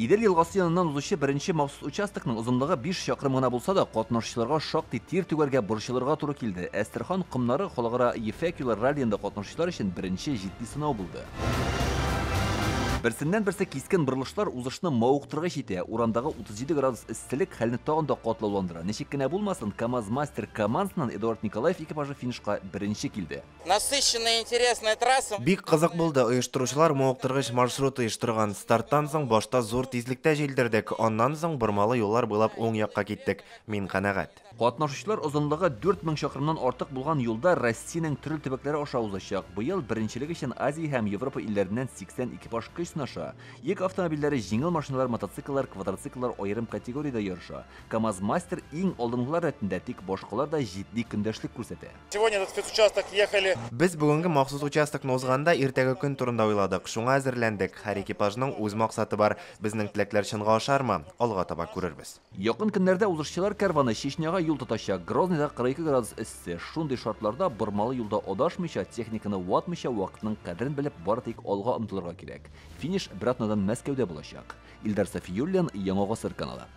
Идел елгасы янынан узучы беренче махсус участокның узунлыгы 5 чакрым гына булса да, катнашчыларга шактый тир түгәргә борчылырга туры килде. Әстерхан кымнары халыкара Ефекюлар раллиендә катнашучылар өчен беренче җитди сынау булды. Берсеннән-берсе кискен борылышлар узышны мавыктыргыч итә. Урамдагы 37 градус эсселек хәлне тагын да катлауландыра. Ничек кенә булмасын, КамАЗ Мастер командасыннан Эдуард Николаев экипажы финишка беренче килде. Насыщенная, интересная трасса. Бик кызык булды. Оештыручылар мавыктыргыч маршрут оештырган. Старттан соң башта зур тизлектә җилдердек. Аннан соң бормалы юллар буйлап оң якка киттек. Мин канәгать. Катнашучылар озынлыгы 4000 чакрымнан артык булган юлда Россиянең төрле төбәкләре аша узачак. Быел беренчелек өчен Азия һәм Европа илләреннән 80 экипаж көч сынаша. Йөк автомобильләре, җиңел машиналар, мотоцикллар, квадроцикллар аерым категориядә ярыша. КамАЗ Мастер иң алдынгылар рәтендә, тик башкалар да җитди көндәшлек күрсәтә. Сегодня этот спецучасток ехали. Без бүгенге махсус участокны узганда иртәге көн турында уйладык. Шуңа әзерләндек. Һәр экипажның үз максаты бар. Безнең теләкләр чынга ашармы? Алга таба күрербез. Якын көннәрдә узышчылар карваны Чечняга юл тотачак. Грозныйда 42 градус эссе. Шундый шартларда бормалы юлда адашмыйча, техниканы ватмыйча вакытның кадерен белеп бары тик алга омтылырга кирәк. Финиш Братнадан Мәскәүдә булачак. Илдар Сафиуллин, Яңа Гасыр каналы.